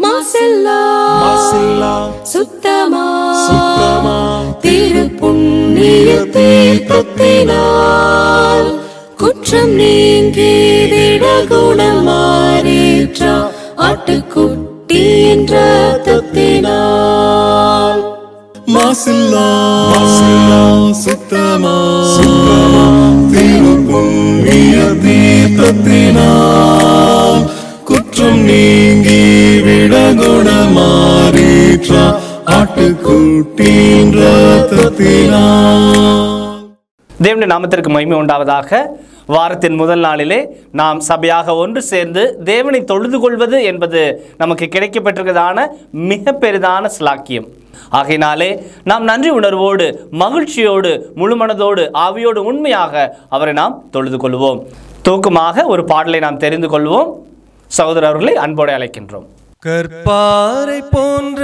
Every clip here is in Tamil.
மாசில்லா சுத்தமா திருப்புண்ணிய தீர்த்தத்தினால் குற்றம் நீங்கி விடகுணம் மாறேற்ற ஆட்டுக்குட்டியின் இரத்தத்தினால் மாசில்லா சுத்தமா திருப்புண்ணிய தீர்த்தத்தினால் குற்றம் நீங்கி விடகுணமாறேற்ற ஆட்டுக்குட்டியின் இரத்தத்தினால். தேவனுடைய நாமத்திற்கு மகிமை உண்டாவதாக. வாரத்தின் முதல் நாளிலே நாம் சபையாக ஒன்று சேர்ந்து தேவனை தொழுது கொள்வது என்பது நமக்கு கிடைக்கப்பட்டிருக்கிறதான மிக பெரிதான சிலாக்கியம். ஆகையினாலே நாம் நன்றி உணர்வோடு மகிழ்ச்சியோடு முழுமனதோடு ஆவியோடு உண்மையாக அவரை நாம் தொழுது கொள்வோம். தூக்கமாக ஒரு பாடலை நாம் தெரிந்து கொள்வோம். சகோதரர்களை அன்போடு அழைக்கின்றோம். கற்பாறை போன்ற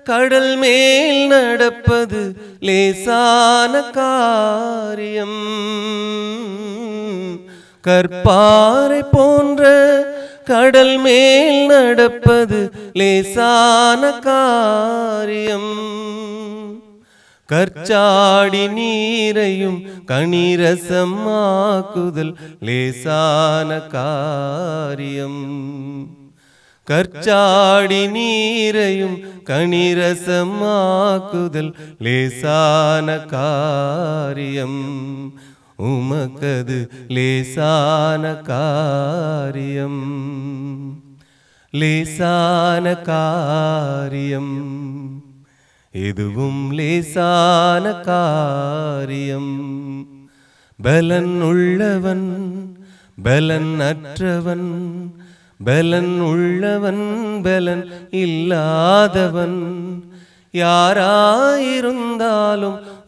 கடல் மேல் நடப்பது லேசான காரியம். கற்பாறை போன்ற கடல் மேல் நடப்பது லேசான காரியம். கற்சாடி நீரையும் கனிரசமாக்குதல் லேசான காரியம். கற்சாடி நீரையும் கனிரசமாக்குதல் லேசான காரியம். உமக்கது லேசான காரியம், லேசான காரியம், எதுவும் லேசான காரியம். பலன் உள்ளவன் பலன் அற்றவன், பலன் உள்ளவன் பலன் இல்லாதவன், யாராயிருந்தாலும்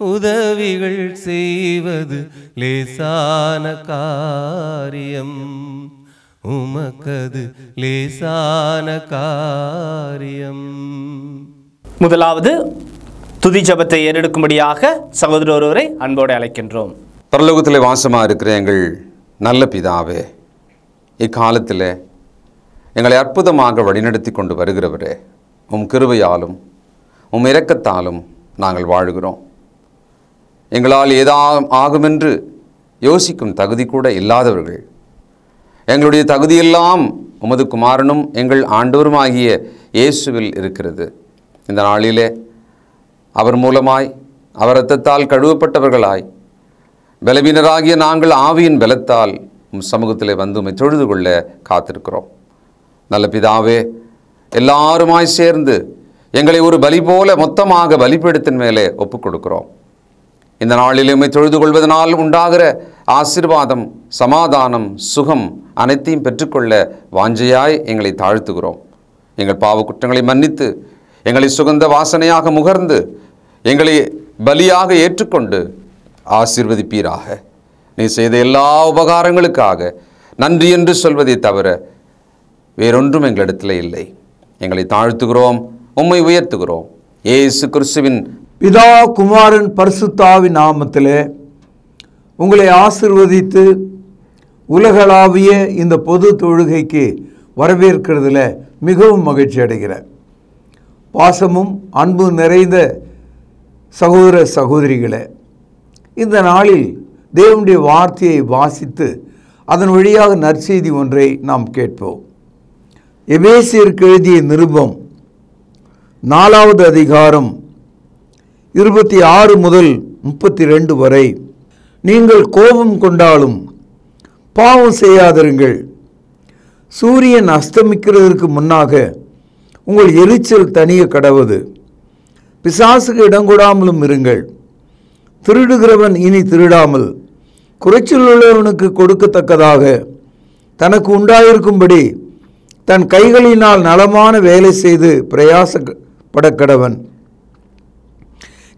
உதவிகள் செய்வது லேசான காரியம். உமக்கது லேசான காரியம். முதலாவது துதி ஜெபத்தை ஏறெடுக்கும்படியாக சகோதரர் ஒருவரை அன்போடு அழைக்கின்றோம். பரலோகத்தில் வாசமாக இருக்கிற எங்கள் நல்ல பிதாவே, இக்காலத்தில் எங்களை அற்புதமாக வழிநடத்தி கொண்டு வருகிறவரே, உம் கிருபையாலும் உம் இரக்கத்தாலும் நாங்கள் வாழ்கிறோம். எங்களால் ஆகுமென்று யோசிக்கும் தகுதி கூட இல்லாதவர்கள். எங்களுடைய தகுதியெல்லாம் உமது குமாரனும் எங்கள் ஆண்டவருமாகிய இயேசுவில் இருக்கிறது. இந்த நாளிலே அவர் மூலமாய் அவர் இரத்தத்தால் கழுவப்பட்டவர்களாய் பலவீனராகிய நாங்கள் ஆவியின் பலத்தால் உம் சமூகத்திலே வந்து உம்மை தொழுது கொள்ள காத்திருக்கிறோம். நல்ல பிதாவே, எல்லாருமாய் சேர்ந்து எங்களை ஒரு பலி போல மொத்தமாக பலிபீடத்தின் மேலே ஒப்புக் கொடுக்கிறோம். இந்த நாளில் உம்மை தொழுது கொள்வதனால் உண்டாகிற ஆசீர்வாதம், சமாதானம், சுகம் அனைத்தையும் பெற்றுக்கொள்ள வாஞ்சையாய் எங்களை தாழ்த்துகிறோம். எங்கள் பாவ குற்றங்களை மன்னித்து எங்களை சுகந்த வாசனையாக முகர்ந்து எங்களை பலியாக ஏற்றுக்கொண்டு ஆசீர்வதிப்பீராக. நீ செய்த எல்லா உபகாரங்களுக்காக நன்றி என்று சொல்வதை தவிர வேறொன்றும் எங்களிடத்தில் இல்லை. எங்களை தாழ்த்துகிறோம், உம்மை உயர்த்துகிறோம். இயேசு கிறிஸ்துவின் பிதா குமாரன் பரிசுத்தாவின் நாமத்திலே உங்களை ஆசீர்வதித்து உலகளாவிய இந்த பொது தொழுகைக்கு வரவேற்கிறதுல மிகவும் மகிழ்ச்சி அடைகிறேன். பாசமும் அன்பு நிறைந்த சகோதர சகோதரிகளே, இந்த நாளில் தேவனுடைய வார்த்தையை வாசித்து அதன் வழியாக நற்செய்தி ஒன்றை நாம் கேட்போம். எபேசியருக்கு எழுதிய நிருபம் 4வது அதிகாரம் 26 முதல் 32 வரை. நீங்கள் கோபம் கொண்டாலும் பாவம் செய்யாதிருங்கள். சூரியன் அஸ்தமிக்கிறதற்கு முன்னாக உங்கள் எரிச்சல் தனிய கடவது. பிசாசுக்கு இடங்கொடாமலும் இருங்கள். திருடுகிறவன் இனி திருடாமல் குறைச்சல் உள்ளவனுக்கு கொடுக்கத்தக்கதாக தனக்கு உண்டாயிருக்கும்படி தன் கைகளினால் நலமான வேலை செய்து பிரயாசப்படக்கடவன்.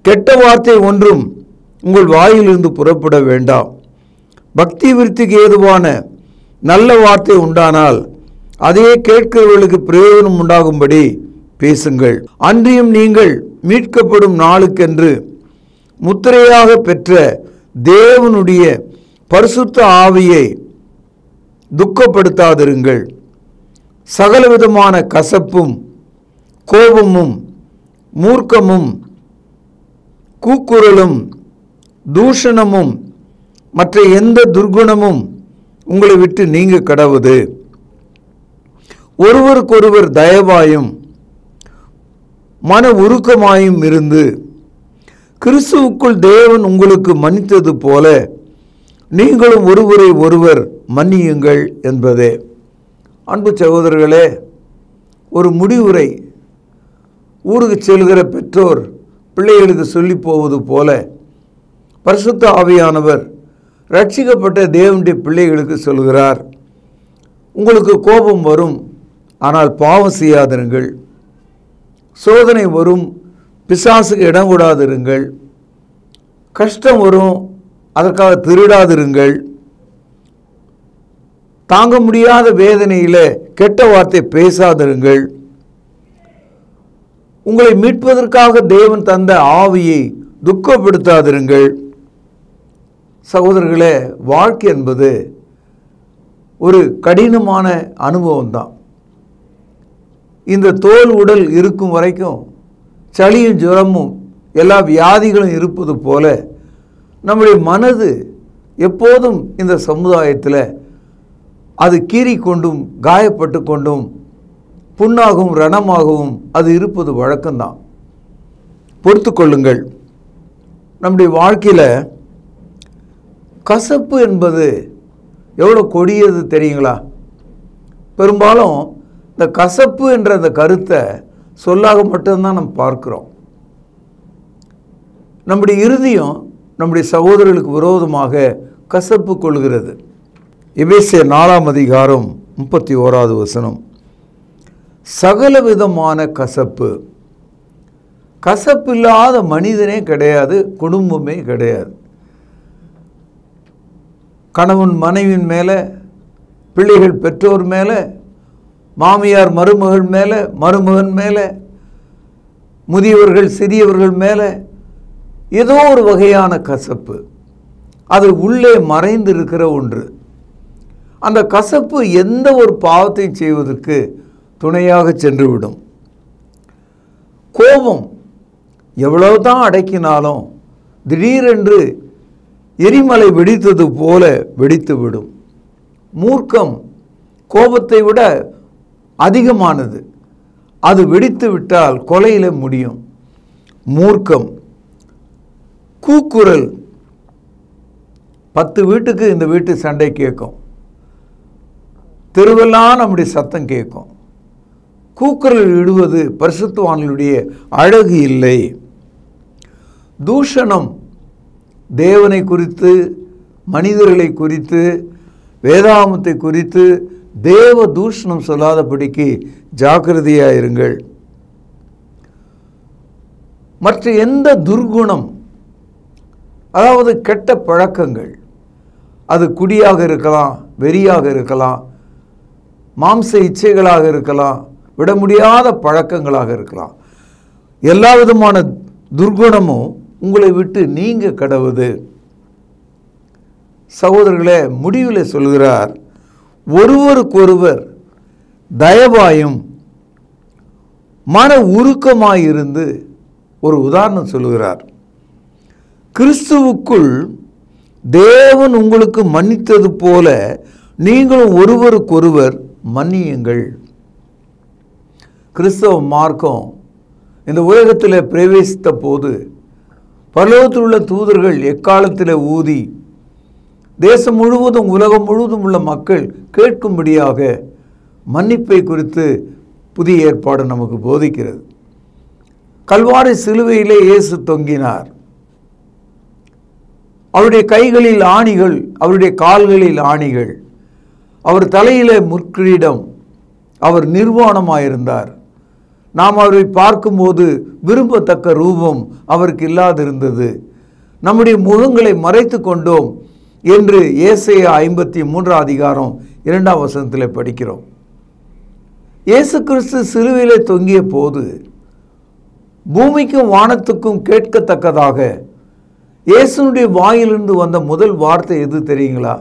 கெட்ட வார்த்தை ஒன்றும் உங்கள் வாயிலிருந்து புறப்பட வேண்டாம். பக்தி விருத்திக்கு ஏதுவான நல்ல வார்த்தை உண்டானால் அதையே கேட்கிறவர்களுக்கு பிரயோஜனம் உண்டாகும்படி பேசுங்கள். அன்றியும் நீங்கள் மீட்கப்படும் நாளுக்கென்று முத்திரையாக பெற்ற தேவனுடைய பரிசுத்த ஆவியை துக்கப்படுத்தாதிருங்கள். சகலவிதமான கசப்பும் கோபமும் மூர்க்கமும் கூக்குரலும் தூஷணமும் மற்ற எந்த துர்குணமும் உங்களை விட்டு நீங்க கடவுது. ஒருவருக்கொருவர் தயவாயும் மன உருக்கமாயும் இருந்து கிறிஸ்துவுக்குள் தேவன் உங்களுக்கு மன்னித்தது போல நீங்களும் ஒருவரை ஒருவர் மன்னியுங்கள் என்பதே. அன்பு சகோதரர்களே, ஒரு முடிவுரை ஊருக்கு செல்கிற பெற்றோர் பிள்ளைகளுக்கு சொல்லி போவது போல பரிசுத்த ஆவியானவர் ரட்சிக்கப்பட்ட தேவனுடைய பிள்ளைகளுக்கு சொல்கிறார், உங்களுக்கு கோபம் வரும், ஆனால் பாவம் செய்யாதிருங்கள். சோதனை வரும், பிசாசுக்கு இடம் கூடாதிருங்கள். கஷ்டம் வரும், அதற்காக திருடாதிருங்கள். தாங்க முடியாத வேதனையில் கெட்ட வார்த்தை பேசாதிருங்கள். உங்களை மீட்பதற்காக தேவன் தந்த ஆவியை துக்கப்படுத்தாதிருங்கள். சகோதரர்களே, வாழ்க்கை என்பது ஒரு கடினமான அனுபவம் தான். இந்த தோல் உடல் இருக்கும் வரைக்கும் சளியும் ஜுரமும் எல்லா வியாதிகளும் இருப்பது போல நம்முடைய மனது எப்போதும் இந்த சமுதாயத்தில் அது கீறி கொண்டும் காயப்பட்டு கொண்டும் புண்ணாகவும் ரணமாகவும் அது இருப்பது வழக்கம்தான். பொறுத்து கொள்ளுங்கள். நம்முடைய வாழ்க்கையில் கசப்பு என்பது எவ்வளோ கொடியது தெரியுங்களா? பெரும்பாலும் இந்த கசப்பு என்ற அந்த கருத்தை சொல்லாக மட்டும்தான் நம்ம பார்க்கிறோம். நம்முடைய இருதயம் நம்முடைய சகோதரர்களுக்கு விரோதமாக கசப்பு கொள்கிறது. எபேசியர் 4ஆம் அதிகாரம் 31வது வசனம். சகலவிதமான கசப்பு. கசப்பில்லாத மனிதனே கிடையாது, குடும்பமே கிடையாது. கணவன் மனைவின் மேலே, பிள்ளைகள் பெற்றோர் மேலே, மாமியார் மருமகள் மேலே, மருமகன் மேலே, முதியவர்கள் சிறியவர்கள் மேலே ஏதோ ஒரு வகையான கசப்பு. அது உள்ளே மறைந்திருக்கிற ஒன்று. அந்த கசப்பு எந்த ஒரு பாவத்தையும் செய்வதற்கு துணையாக சென்றுவிடும். கோபம் எவ்வளவுதான் அடக்கினாலும் திடீரென்று எரிமலை வெடித்தது போல வெடித்துவிடும். மூர்க்கம் கோபத்தை விட அதிகமானது. அது வெடித்து விட்டால் கொலையில் முடியும். மூர்க்கம். கூக்குரல். 10 வீட்டுக்கு இந்த வீட்டு சண்டை கேட்கும். தெருவெல்லாம் நம்முடைய சத்தம் கேட்கும். கூக்குரல் இடுவது பரிசுத்தவான்களுடைய அழகு இல்லை. தூஷணம். தேவனை குறித்து, மனிதர்களை குறித்து, வேதாகமத்தை குறித்து தேவ தூஷணம் சொல்லாதபடிக்கு ஜாக்கிரதையாயிருங்கள். மற்ற எந்த துர்குணம், அதாவது கெட்ட பழக்கங்கள், அது குடியாக இருக்கலாம், வெறியாக இருக்கலாம், மாம்ச இச்சைகளாக இருக்கலாம், விட முடியாத பழக்கங்களாக இருக்கலாம். எல்லா விதமான துர்குணமும் உங்களை விட்டு நீங்க கடவுது. சகோதரர்களே, முடிவில் சொல்கிறார், ஒருவருக்கொருவர் தயவாயும் மன உருக்கமாயிருந்து ஒரு உதாரணம் சொல்கிறார். கிறிஸ்துவுக்குள் தேவன் உங்களுக்கு மன்னித்தது போல நீங்களும் ஒருவருக்கொருவர் மன்னியுங்கள். கிறிஸ்தவ மார்க்கம் இந்த உலகத்தில் பிரவேசித்த போது பரலோகத்தில் உள்ள தூதர்கள் எக்காலத்தில் ஊதி தேசம் முழுவதும் உலகம் முழுவதும் உள்ள மக்கள் கேட்கும்படியாக மன்னிப்பை குறித்து புதிய ஏற்பாடு நமக்கு போதிக்கிறது. கல்வாரி சிலுவையிலே இயேசு தொங்கினார். அவருடைய கைகளில் ஆணிகள், அவருடைய கால்களில் ஆணிகள், அவர் தலையிலே முற்கிரீடம், அவர் நிர்வாணமாயிருந்தார். நாம் அவரை பார்க்கும்போது விரும்பத்தக்க ரூபம் அவருக்கு இல்லாதிருந்தது. நம்முடைய முகங்களை மறைத்து கொண்டோம் என்று ஏசாயா 53 அதிகாரம் 2ஆம் வசனத்தில் படிக்கிறோம். இயேசு கிறிஸ்து சிலுவையிலே தொங்கிய போது பூமிக்கும் வானத்துக்கும் கேட்கத்தக்கதாக இயேசுனுடைய வாயிலிருந்து வந்த முதல் வார்த்தை எது தெரியுங்களா?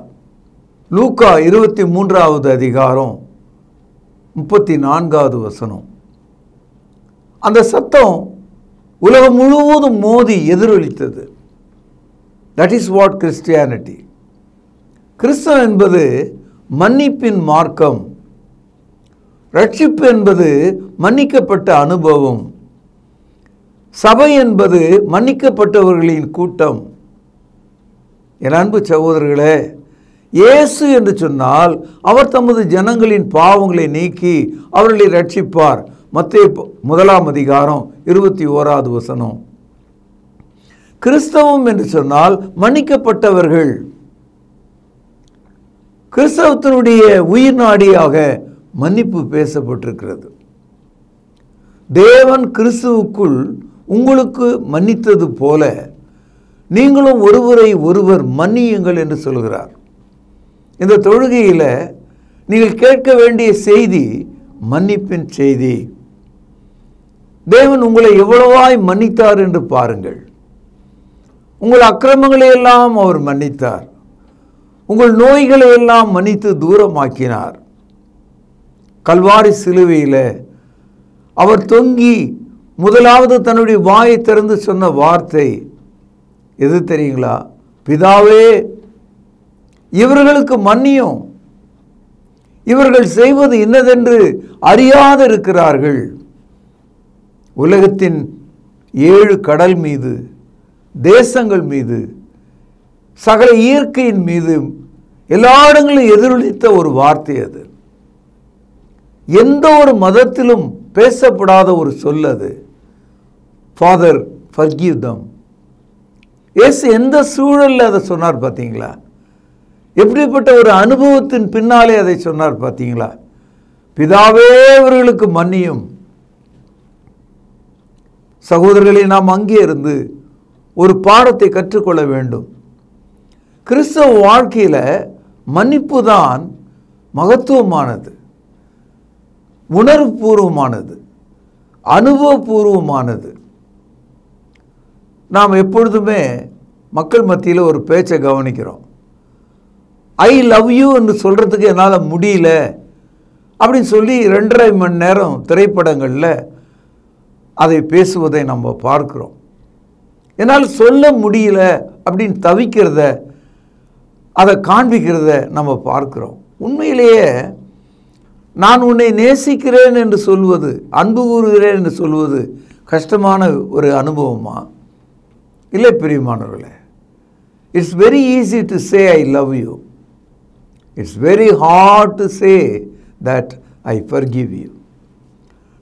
லூக்கா 23வது அதிகாரம் 34வது வசனம். அந்த சத்தம் உலகம் முழுவதும் மோதி எதிரொலித்தது. That is what Christianity. கிறிஸ்தவம் என்பது மன்னிப்பின் மார்க்கம். ரட்சிப்பு என்பது மன்னிக்கப்பட்ட அனுபவம். சபை என்பது மன்னிக்கப்பட்டவர்களின் கூட்டம். என் அன்பு சகோதரர்களே, இயேசு என்று சொன்னால் அவர் தமது ஜனங்களின் பாவங்களை நீக்கி அவர்களை ரட்சிப்பார். மத்தேயு 1 அதிகாரம் 21வது வசனம். கிறிஸ்தவம் என்று சொன்னால் மன்னிக்கப்பட்டவர்கள். கிறிஸ்தவத்தினுடைய உயிர் நாடியாக மன்னிப்பு பேசப்பட்டிருக்கிறது. தேவன் கிறிஸ்துவுக்குள் உங்களுக்கு மன்னித்தது போல நீங்களும் ஒருவரை ஒருவர் மன்னியுங்கள் என்று சொல்கிறார். இந்த தொழுகையில் நீங்கள் கேட்க வேண்டிய செய்தி மன்னிப்பின் செய்தி. தேவன் உங்களை எவ்வளவாய் மன்னித்தார் என்று பாருங்கள். உங்கள் அக்கிரமங்களை எல்லாம் அவர் மன்னித்தார். உங்கள் நோய்களை எல்லாம் மன்னித்து தூரமாக்கினார். கல்வாரி சிலுவையில் அவர் தொங்கி முதலாவது தன்னுடைய வாயை திறந்து சொன்ன வார்த்தை எது தெரியுங்களா? பிதாவே, இவர்களுக்கு மன்னியும், இவர்கள் செய்வது இன்னதென்று அறியாது இருக்கிறார்கள். உலகத்தின் 7 கடல் மீது, தேசங்கள் மீது, சகல இயற்கையின் மீது எல்லா இடங்களிலும் எதிரொலித்த ஒரு வார்த்தை அது. எந்த ஒரு மதத்திலும் பேசப்படாத ஒரு சொல் அது. ஃபாதர் ஃபர்கிவ் தம். இயேசு எந்த சூழலில் அதை சொன்னார் பார்த்தீங்களா? எப்படிப்பட்ட ஒரு அனுபவத்தின் பின்னாலே அதை சொன்னார் பார்த்தீங்களா? பிதாவே, இவர்களுக்கு மன்னியும். சகோதரர்களை, நாம் அங்கே இருந்து ஒரு பாடத்தை கற்றுக்கொள்ள வேண்டும். கிறிஸ்தவ வாழ்க்கையில் மன்னிப்பு தான் மகத்துவமானது, உணர்வுபூர்வமானது, அனுபவபூர்வமானது. நாம் எப்பொழுதுமே மக்கள் மத்தியில் ஒரு பேச்சை கவனிக்கிறோம். ஐ லவ் யூ என்று சொல்கிறதுக்கு என்னால் முடியல அப்படின்னு சொல்லி 2.5 மணி நேரம் திரைப்படங்களில் அதை பேசுவதை நம்ம பார்க்கிறோம். என்னால் சொல்ல முடியல அப்படின்னு தவிக்கிறத, அதை காண்பிக்கிறத நம்ம பார்க்கிறோம். உண்மையிலேயே நான் உன்னை நேசிக்கிறேன் என்று சொல்வது, அன்பு கூறுகிறேன் என்று சொல்வது கஷ்டமான ஒரு அனுபவமா? இல்லை பிரியமானவர்களே. It's very easy to say I love you. It's very hard to say that I forgive you.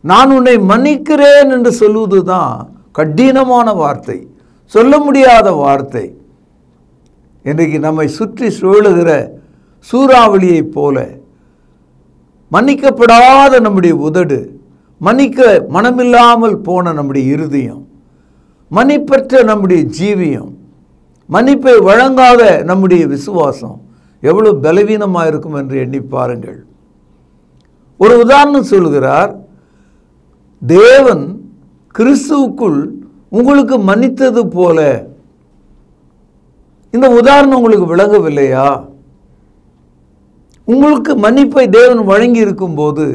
நான் உன்னை மன்னிக்கிறேன் என்று சொல்வது தான் கடினமான வார்த்தை, சொல்ல முடியாத வார்த்தை. இன்றைக்கு நம்மை சுற்றி சூழுகிற சூறாவளியைப் போல மன்னிக்கப்படாத நம்முடைய உதடு, மன்னிக்க மனமில்லாமல் போன நம்முடைய இருதயம், மன்னிப்பற்ற நம்முடைய ஜீவியம், மன்னிப்பை வழங்காத நம்முடைய விசுவாசம் எவ்வளவு பலவீனமாக இருக்கும் என்று எண்ணி பாருங்கள். ஒரு உதாரணம் சொல்கிறார். தேவன் கிறிஸ்துவுக்குள் உங்களுக்கு மன்னித்தது போல. இந்த உதாரணம் உங்களுக்கு விளங்கவில்லையா? உங்களுக்கு மன்னிப்பை தேவன் வழங்கி இருக்கும் போது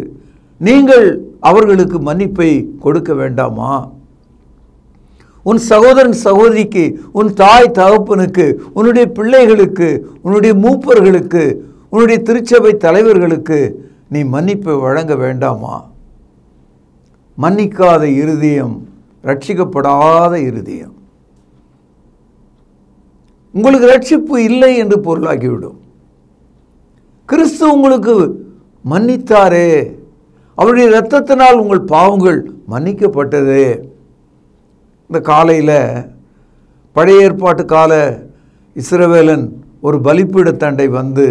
நீங்கள் அவர்களுக்கு மன்னிப்பை கொடுக்க வேண்டாமா? உன் சகோதரன் சகோதரிக்கு, உன் தாய் தகப்பனுக்கு, உன்னுடைய பிள்ளைகளுக்கு, உன்னுடைய மூப்பர்களுக்கு, உன்னுடைய திருச்சபை தலைவர்களுக்கு நீ மன்னிப்பை வழங்க வேண்டாமா? மன்னிக்காத இருதயம் ரட்சிக்கப்படாத இருதயம். உங்களுக்கு ரட்சிப்பு இல்லை என்று பொருளாகிவிடும். கிறிஸ்து உங்களுக்கு மன்னித்தாரே, அவருடைய இரத்தத்தினால் உங்கள் பாவங்கள் மன்னிக்கப்பட்டதே. இந்த காலையில் பழைய ஏற்பாட்டு கால இஸ்ரவேலன் ஒரு பலிபீடத்தண்டை வந்து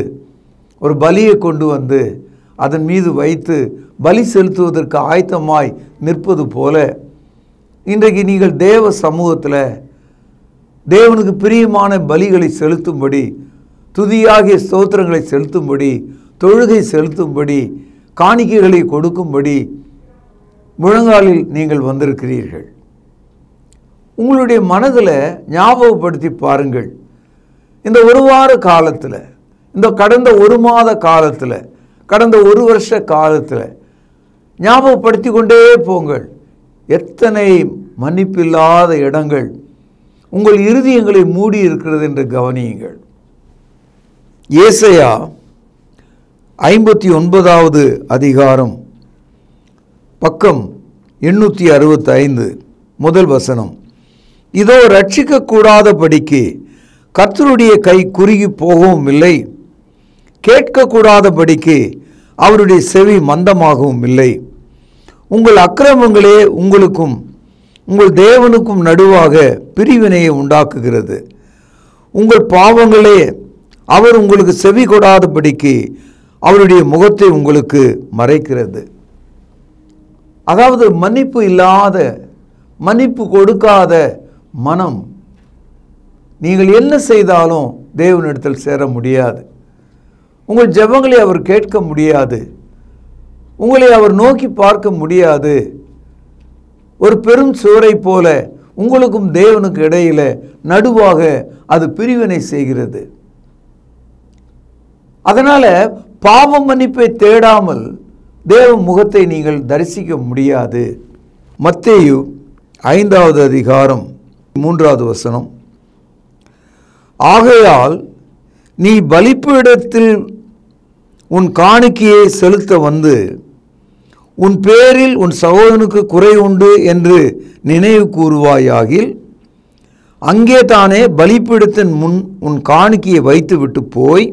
ஒரு பலியை கொண்டு வந்து அதன் மீது வைத்து பலி செலுத்துவதற்கு ஆயத்தமாய் நிற்பது போல இன்றைக்கு நீங்கள் தேவ சமூகத்தில் தேவனுக்கு பிரியமான பலிகளை செலுத்தும்படி, துதியாகிய ஸ்தோத்திரங்களை செலுத்தும்படி, தொழுகை செலுத்தும்படி, காணிக்கைகளை கொடுக்கும்படி முழங்காலில் நீங்கள் வந்திருக்கிறீர்கள். உங்களுடைய மனதில் ஞாபகப்படுத்தி பாருங்கள். இந்த ஒரு வார காலத்தில், இந்த கடந்த 1 மாத காலத்தில், கடந்த 1 வருஷ காலத்தில் ஞாபகப்படுத்தி கொண்டே போங்கள். எத்தனை மன்னிப்பில்லாத இடங்கள் உங்கள் இருதயங்களை மூடி இருக்கிறது என்று கவனியுங்கள். ஏசாயா 59வது அதிகாரம் பக்கம் 865 முதல் வசனம். இதோ ரட்சிக்கக்கூடாதபடிக்கு கர்த்தருடைய கை குறுகி போகவும் இல்லை, கேட்கக்கூடாதபடிக்கு அவருடைய செவி மந்தமாகவும் இல்லை. உங்கள் அக்கிரமங்களே உங்களுக்கும் உங்கள் தேவனுக்கும் நடுவாக பிரிவினையை உண்டாக்குகிறது. உங்கள் பாவங்களே அவர் உங்களுக்கு செவி கொடாதபடிக்கு அவருடைய முகத்தை உங்களுக்கு மறைக்கிறது. அதாவது மன்னிப்பு இல்லாத, மன்னிப்பு கொடுக்காத மனம் நீங்கள் என்ன செய்தாலும் தேவனிடத்தில் சேர முடியாது. உங்கள் ஜெபங்களை அவர் கேட்க முடியாது. உங்களை அவர் நோக்கி பார்க்க முடியாது. ஒரு பெரும் சுவரை போல உங்களுக்கும் தேவனுக்கு இடையில நடுவாக அது பிரிவினை செய்கிறது. அதனால பாவ மன்னிப்பை தேடாமல் தேவ முகத்தை நீங்கள் தரிசிக்க முடியாது. மத்தேயு 5வது அதிகாரம் 3வது வசனம். ஆகையால் நீ பலிபீடத்தில் உன் காணிக்கையை செலுத்த வந்து உன் பேரில் உன் சகோதரனுக்கு குறை உண்டு என்று நினைவு கூறுவாயாகில் அங்கே தானே பலிபீடத்தின் முன் உன் காணிக்கையை வைத்துவிட்டு போய்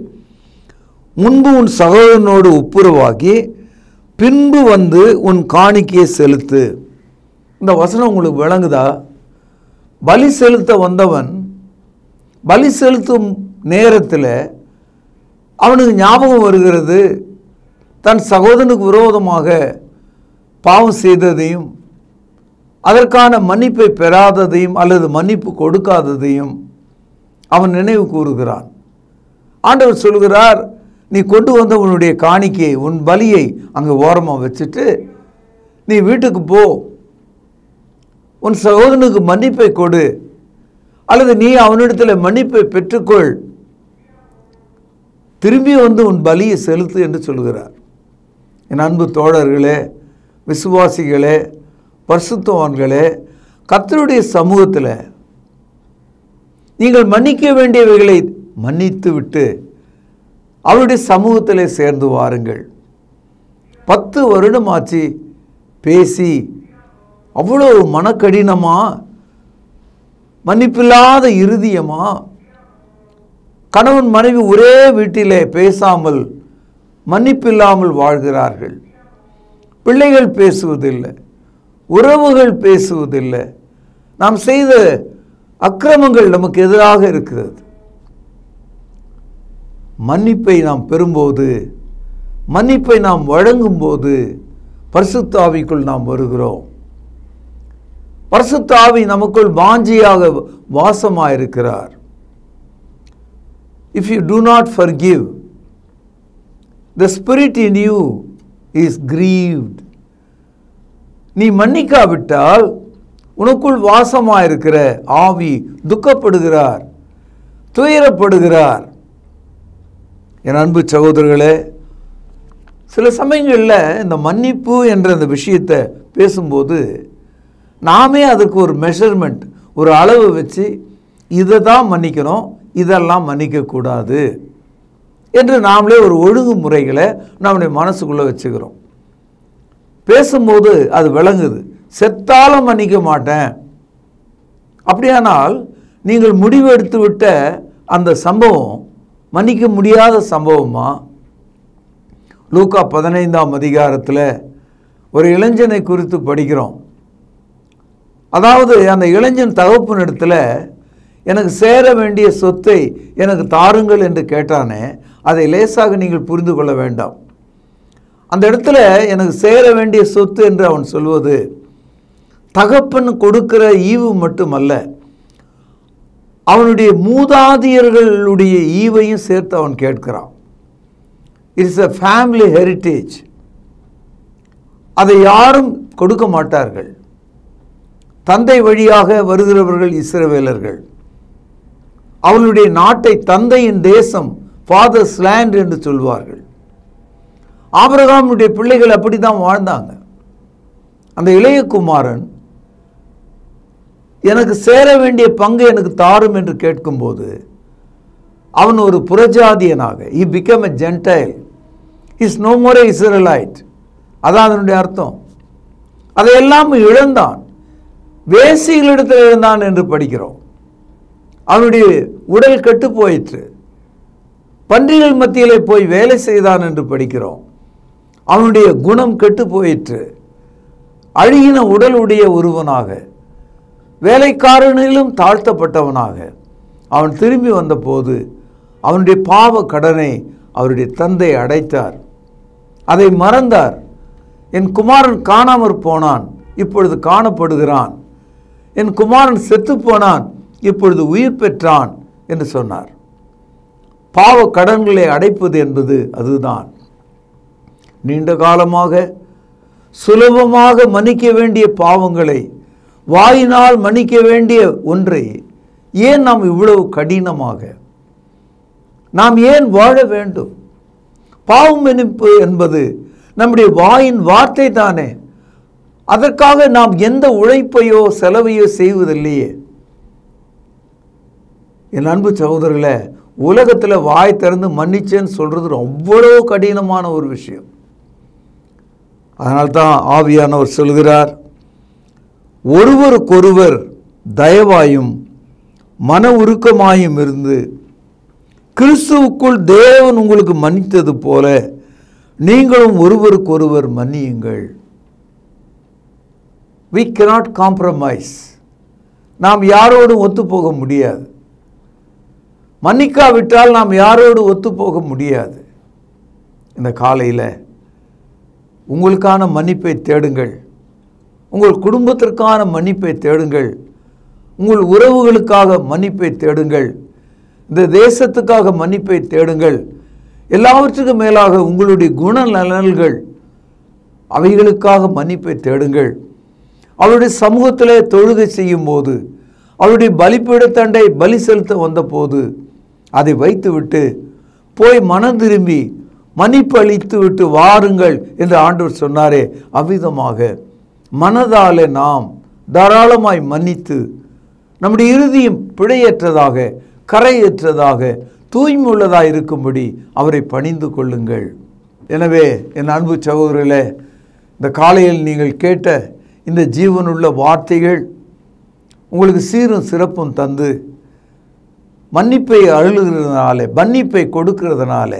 முன்பு உன் சகோதரனோடு ஒப்புரவாகி பின்பு வந்து உன் காணிக்கையை செலுத்து. இந்த வசனம் உங்களுக்கு விளங்குதா? பலி செலுத்த வந்தவன் பலி செலுத்தும் நேரத்தில் அவனுக்கு ஞாபகம் வருகிறது தன் சகோதரனுக்கு விரோதமாக பாவம் செய்ததையும் அதற்கான மன்னிப்பை பெறாததையும் அல்லது மன்னிப்பு கொடுக்காததையும் அவன் நினைவு கூறுகிறான். ஆண்டவர் சொல்கிறார், நீ கொண்டு வந்த உன்னுடைய காணிக்கையை, உன் பலியை அங்கே ஓரமாக வச்சுட்டு நீ வீட்டுக்கு போ, உன் சகோதரனுக்கு மன்னிப்பை கொடு, அல்லது நீ அவனிடத்தில் மன்னிப்பை பெற்றுக்கொள், திரும்பி வந்து உன் பலியை செலுத்து என்று சொல்கிறார். என் அன்பு தோழர்களே, விசுவாசிகளே, பரிசுத்தவான்களே, கர்த்தருடைய சமூகத்தில் நீங்கள் மன்னிக்க வேண்டியவைகளை மன்னித்து விட்டு அவருடைய சமூகத்திலே சேர்ந்து வாருங்கள். 10 வருடமாச்சு பேசி அவ்வளோ மனக்கடினமா, மன்னிப்பில்லாத இருதயமா, கணவன் மனைவி ஒரே வீட்டிலே பேசாமல் மன்னிப்பில்லாமல் வாழ்கிறார்கள். பிள்ளைகள் பேசுவதில்லை, உறவுகள் பேசுவதில்லை. நாம் செய்த அக்கிரமங்கள் நமக்கு எதிராக இருக்கிறது. மன்னிப்பை நாம் பெறும்போது, மன்னிப்பை நாம் வழங்கும்போது பரிசுத்த ஆவிக்குள் நாம் வருகிறோம். பரிசுத்த ஆவி நமக்குள் வாஞ்சியாக வாசமாயிருக்கிறார். If you do not forgive, the spirit in you is grieved. நீ மன்னிக்காவிட்டால் உனக்குள் வாசமாயிருக்கிற ஆவி துக்கப்படுகிறார், துயரப்படுகிறார். என் அன்பு சகோதரர்களே, சில சமயங்களில் இந்த மன்னிப்பு என்ற அந்த விஷயத்தை பேசும்போது நாமே அதற்கு ஒரு மெஷர்மெண்ட், ஒரு அளவு வச்சு இதை தான் மன்னிக்கணும், இதெல்லாம் மன்னிக்கக்கூடாது என்று நாமளே ஒரு ஒழுங்குமுறைகளை நம்முடைய மனசுக்குள்ளே வச்சுக்கிறோம். பேசும்போது அது விளங்குது, செத்தாலும் மன்னிக்க மாட்டேன். அப்படியானால் நீங்கள் முடிவெடுத்து விட்ட அந்த சம்பவம் மன்னிக்க முடியாத சம்பவமா? லூக்கா 15ஆம் அதிகாரத்தில் ஒரு இளைஞனை குறித்து படிக்கிறோம். அதாவது அந்த இளைஞன் தகப்பனிடத்தில் எனக்கு சேர வேண்டிய சொத்தை எனக்கு தாருங்கள் என்று கேட்டானே, அதை லேசாக நீங்கள் புரிந்து கொள்ள வேண்டாம். அந்த இடத்துல எனக்கு சேர வேண்டிய சொத்து என்று அவன் சொல்வது தகப்பன் கொடுக்கிற ஈவு மட்டுமல்ல, அவனுடைய மூதாதையர்களுடைய ஈவையும் சேர்த்து அவன் கேட்கிறான். It's a family heritage. அதை யாரும் கொடுக்க மாட்டார்கள். தந்தை வழியாக வருகிறவர்கள் இஸ்ரவேலர்கள். அவர்களுடைய நாட்டை தந்தையின் தேசம், ஃபாதர்ஸ் லேண்ட் என்று சொல்வார்கள். ஆபிரகாமுடைய பிள்ளைகள் அப்படி தான் வாழ்ந்தாங்க. அந்த இளைய குமாரன் எனக்கு சேர வேண்டிய பங்கு எனக்கு தாரும் என்று கேட்கும்போது அவன் ஒரு புறஜாதியனாக he became a Gentile. He is no more an Israelite. அதான் அதனுடைய அர்த்தம். அதையெல்லாம் இழந்தான், வேசிகளிடத்தில் இழந்தான் என்று படிக்கிறோம். அவனுடைய உடல் கெட்டு போயிற்று, பன்றிகள் மத்தியிலே போய் வேலை செய்தான் என்று படிக்கிறோம். அவனுடைய குணம் கெட்டு போயிற்று, அழுகின உடலுடைய ஒருவனாக, வேலைக்காரனிலும் தாழ்த்தப்பட்டவனாக அவன் திரும்பி வந்தபோது அவனுடைய பாவ கடனை அவருடைய தந்தை அடைத்தார். அதை மறந்தார். என் குமாரன் காணாமற் போனான், இப்பொழுது காணப்படுகிறான். என் குமாரன் செத்து போனான், இப்பொழுது உயிர் பெற்றான் என்று சொன்னார். பாவ கடன்களை அடைப்பது என்பது அதுதான். நீண்ட காலமாக சுலபமாக மன்னிக்க வேண்டிய பாவங்களை, வாயினால் மன்னிக்க வேண்டிய ஒன்றை ஏன் நாம் இவ்வளவு கடினமாக, நாம் ஏன் வாழ வேண்டும்? பாவம் மன்னிப்பு என்பது நம்முடைய வாயின் வார்த்தை தானே. அதற்காக நாம் எந்த உழைப்பையோ செலவையோ செய்வதில்லையே. என் அன்பு சகோதரர்களே, உலகத்தில் வாய் திறந்து மன்னிச்சேன்னு சொல்றது அவ்வளோ கடினமான ஒரு விஷயம். அதனால்தான் ஆவியானவர் சொல்கிறார், ஒருவருக்கொருவர் தயவாயும் மன உருக்கமாயும் இருந்து கிறிஸ்துவுக்குள் தேவன் உங்களுக்கு மன்னித்தது போல நீங்களும் ஒருவருக்கொருவர் மன்னியுங்கள். we cannot compromise. நாம் யாரோடும் ஒத்துப்போக முடியாது. மன்னிக்காவிட்டால் நாம் யாரோடு ஒத்துப்போக முடியாது. இந்த காலையில் உங்களுக்கான மன்னிப்பை தேடுங்கள், உங்கள் குடும்பத்திற்கான மன்னிப்பை தேடுங்கள், உங்கள் உறவுகளுக்காக மன்னிப்பை தேடுங்கள், இந்த தேசத்துக்காக மன்னிப்பை தேடுங்கள். எல்லாவற்றுக்கும் மேலாக உங்களுடைய குணநலன்கள் அவைகளுக்காக மன்னிப்பை தேடுங்கள். அவருடைய சமூகத்திலே தொழுகை செய்யும் போது, அவருடைய பலிபீடத்தண்டை பலி செலுத்த வந்தபோது அதை வைத்துவிட்டு போய் மனம் திரும்பி மன்னிப்பு அளித்து விட்டு வாருங்கள் என்று ஆண்டவர் சொன்னாரே, அவ்விதமாக மனதாலே நாம் தாராளமாய் மன்னித்து நம்முடைய இறுதியும் பிழையற்றதாக, கரையற்றதாக, தூய்மை உள்ளதாக இருக்கும்படி அவரை பணிந்து கொள்ளுங்கள். எனவே என் அன்பு சகோதரர்களே, இந்த காலையில் நீங்கள் கேட்ட இந்த ஜீவனுள்ள வார்த்தைகள் உங்களுக்கு சீரும் சிறப்பும் தந்து மன்னிப்பை அருளுகிறதுனால, மன்னிப்பை கொடுக்கிறதுனால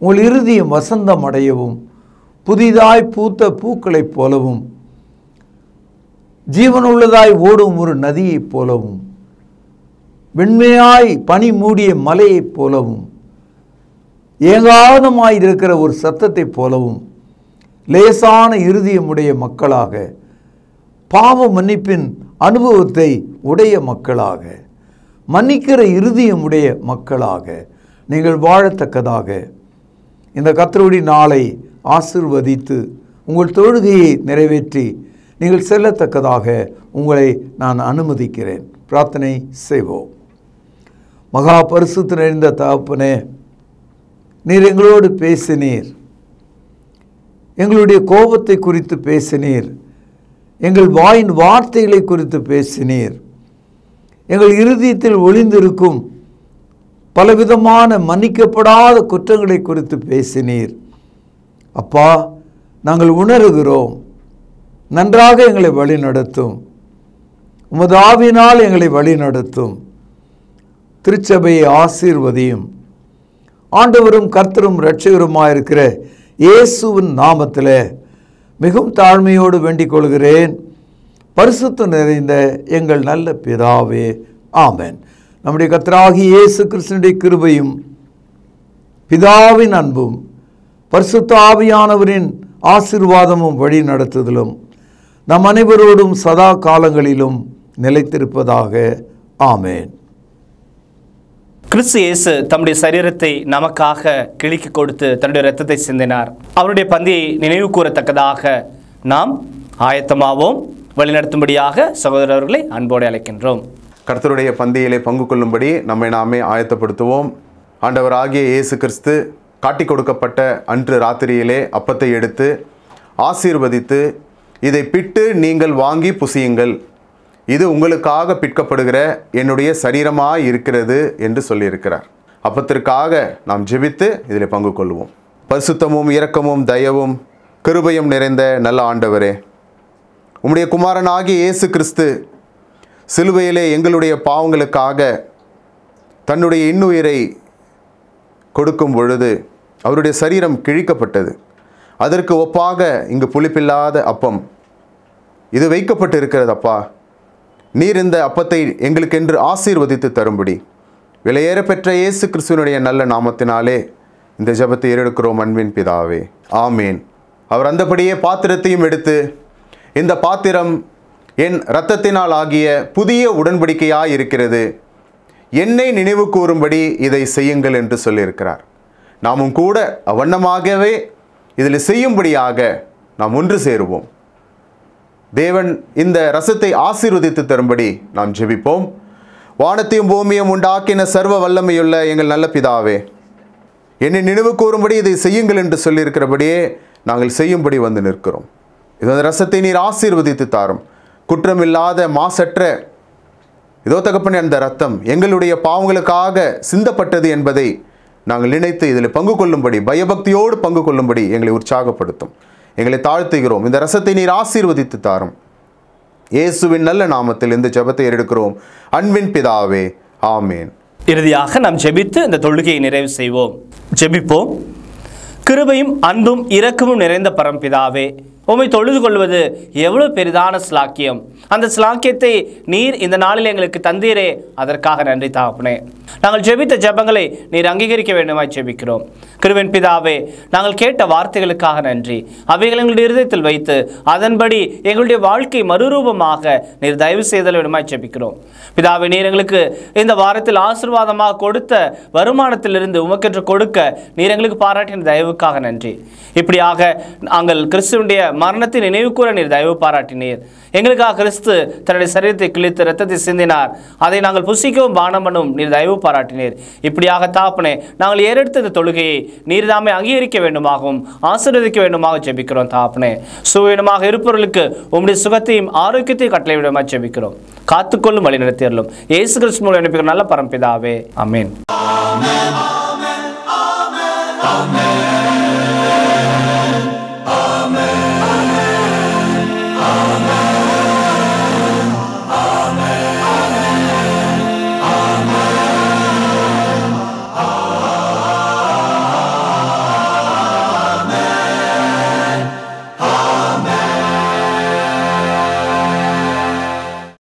உங்கள் இறுதியும் வசந்தம் அடையவும், புதிதாய் பூத்த பூக்களைப் போலவும், ஜீவனுள்ளதாய் ஓடும் ஒரு நதியைப் போலவும், வெண்மையாய் பனி மூடிய மலையைப் போலவும், ஏகாதமாய் இருக்கிற ஒரு சத்தத்தைப் போலவும், லேசான இருதயமுடைய மக்களாக, பாவ மன்னிப்பின் அனுபவத்தை உடைய மக்களாக, மன்னிக்கிற இருதயமுடைய மக்களாக நீங்கள் வாழத்தக்கதாக இந்த கர்த்தருடைய நாளை ஆசீர்வதித்து உங்கள் தொழுகையை நிறைவேற்றி நீங்கள் செல்லத்தக்கதாக உங்களை நான் அனுமதிக்கிறேன். பிரார்த்தனை செய்வோம். மகா பரிசுத்த நிறைந்த தகப்பனே, நீர் எங்களோடு பேசினீர், எங்களுடைய கோபத்தை குறித்து பேசினீர், எங்கள் வாயின் வார்த்தைகளை குறித்து பேசினீர், எங்கள் இருதயத்தில் ஒளிந்திருக்கும் பலவிதமான மன்னிக்கப்படாத குற்றங்களை குறித்து பேசினீர். அப்பா, நாங்கள் உணர்கிறோம், நன்றாக எங்களை வழிநடத்தும், உமது ஆவியினால் எங்களை வழிநடத்தும், திருச்சபையை ஆசீர்வதியும். ஆண்டவரும் கர்த்தரும் இரட்சகருமாயிருக்கிற இயேசுவின் நாமத்தில் மிகவும் தாழ்மையோடு வேண்டிக் கொள்கிறேன். பரிசுத்தம் நிறைந்த எங்கள் நல்ல பிதாவே, ஆமென். நம்முடைய கர்த்தராகிய இயேசு கிறிஸ்துவினுடைய கிருபையும் பிதாவின் அன்பும் பரிசுத்த ஆவியானவரின் ஆசீர்வாதமும் வழி நடத்துதலும் நம் அனைவரோடும் சதா காலங்களிலும் நிலைத்திருப்பதாக. ஆமென். கிறிஸ்து இயேசு தம்முடைய சரீரத்தை நமக்காக கிழிக்கு கொடுத்து தன்னுடைய இரத்தத்தை சிந்தினார். அவருடைய பந்தியை நினைவு கூறத்தக்கதாக நாம் ஆயத்தமாவோம். வழிநடத்தும்படியாக சகோதரர்களை அன்போடு அழைக்கின்றோம். கர்த்தருடைய பந்தியிலே பங்கு கொள்ளும்படி நம்மை நாமே ஆயத்தப்படுத்துவோம். ஆண்டவராகிய இயேசு கிறிஸ்து காட்டி கொடுக்கப்பட்ட அன்று ராத்திரியிலே அப்பத்தை எடுத்து ஆசீர்வதித்து, இதை பிட்டு நீங்கள் வாங்கி புசியுங்கள். இது உங்களுக்காக பிற்கப்படுகிற என்னுடைய சரீரமாய் இருக்கிறது என்று சொல்லியிருக்கிறார். அப்பத்திற்காக நாம் ஜெபித்து இதில் பங்கு கொள்வோம். பரிசுத்தமும் இரக்கமும் தயவும் கிருபையும் நிறைந்த நல்ல ஆண்டவரே, உம்முடைய குமாரனாகிய இயேசு கிறிஸ்து சிலுவையிலே எங்களுடைய பாவங்களுக்காக தன்னுடைய இன்னுயிரை கொடுக்கும் பொழுது அவருடைய சரீரம் கிழிக்கப்பட்டது. அதற்கு ஒப்பாக இங்கு புளிப்பில்லாத அப்பம் இது வைக்கப்பட்டு இருக்கிறதப்பா. நீர் இந்த அப்பத்தை எங்களுக்கென்று ஆசீர்வதித்து தரும்படி விலையேற பெற்ற இயேசு கிறிஸ்துவனுடைய நல்ல நாமத்தினாலே இந்த ஜெபத்தை ஏறெடுக்கிறோம் அன்பின் பிதாவே, ஆமேன். அவர் அந்தபடியே பாத்திரத்தையும் எடுத்து, இந்த பாத்திரம் என் இரத்தத்தினால் ஆகிய புதிய உடன்படிக்கையாய் இருக்கிறது, என்னை நினைவு கூறும்படி இதை செய்யுங்கள் என்று சொல்லியிருக்கிறார். நாமும் கூட அவ்வண்ணமாகவே இதில் செய்யும்படியாக நாம் ஒன்று சேருவோம். தேவன் இந்த ரசத்தை ஆசீர்வதித்து தரும்படி நாம் ஜெபிப்போம். வானத்தையும் பூமியும் உண்டாக்கின சர்வ வல்லமையுள்ள எங்கள் நல்ல பிதாவே, என்னை நினைவு கூறும்படி இதை செய்யுங்கள் என்று சொல்லியிருக்கிறபடியே நாங்கள் செய்யும்படி வந்து நிற்கிறோம். இந்த ரசத்தை நீர் ஆசீர்வதித்து தாரும். குற்றமில்லாத மாசற்ற இதோ தகப்பனே, அந்த ரத்தம் எங்களுடைய பாவங்களுக்காக சிந்தப்பட்டது என்பதை நாங்கள் நினைத்து இதில் பங்கு கொள்ளும்படி, பயபக்தியோடு பங்கு கொள்ளும்படி எங்களை உற்சாகப்படுத்தும். எங்களை தாழ்த்துகிறோம். இந்த ரசத்தை நீர் ஆசீர்வதித்து தாரும். இயேசுவின் நல்ல நாமத்தில் இந்த ஜெபத்தை எடுக்கிறோம் அன்பின் பிதாவே, ஆமேன். இறுதியாக நாம் ஜெபித்து இந்த தொழுகையை நிறைவு செய்வோம். ஜெபிப்போம். கிருபையும் அன்பும் இரக்கமும் நிறைந்த பரம்பிதாவே, உம்மை தொழுது கொள்வது எவ்வளவு பெரிதான ஸ்லாக்கியம். அந்த ஸ்லாக்கியத்தை நீர் இந்த நாளில் எங்களுக்கு தந்தீரே, அதற்காக நன்றி தகப்பனே. நாங்கள் ஜெபித்த ஜெபங்களை நீர் அங்கீகரிக்க வேண்டுமாய் ஜெபிக்கிறோம். கிருபையின் பிதாவே, நாங்கள் கேட்ட வார்த்தைகளுக்காக நன்றி. அவைகள் எங்களுடைய இருதயத்தில் வைத்து அதன்படி எங்களுடைய வாழ்க்கை மறுரூபமாக நீர் தயவு செய்தல் வேண்டுமாய் ஜெபிக்கிறோம். பிதாவே, நீர் எங்களுக்கு இந்த வாரத்தில் ஆசீர்வாதமாக கொடுத்த வருமானத்திலிருந்து உமக்கென்று கொடுக்க நீர் எங்களுக்கு பாராட்டின தயவுக்காக நன்றி. இப்படியாக நாங்கள் கிறிஸ்துவனுடைய மரணத்தை நினைவு கூற நீர் தயவு பாராட்டினீர். எங்களுக்காக கிறிஸ்து தன்னுடைய சரீரத்தை கிழித்து இரத்தத்தை சிந்தினார். அதை நாங்கள் புசிக்கவும் பானம் பண்ணவும் நீர் தயவு பாராட்டினீர். இப்படியாக தாப்பனே, நாங்கள் ஏறெடுத்த இந்த தொழுகையை நீர் தாமே அங்கீகரிக்க வேண்டுமாகவும் ஆசீர்வதிக்க வேண்டுமாக ஜெபிக்கிறோம். தாப்பனே, சுவீனமாக இருப்பவர்களுக்கு உம்முடைய சுகத்தையும் ஆரோக்கியத்தையும் கட்டளை விடமாக ஜெபிக்கிறோம். காத்துக்கொள்ளும் வழி நடத்தியறலும் இயேசு கிறிஸ்து மூலம் அனுப்புகிற நல்ல பரம்பிதாவே, ஆமென்.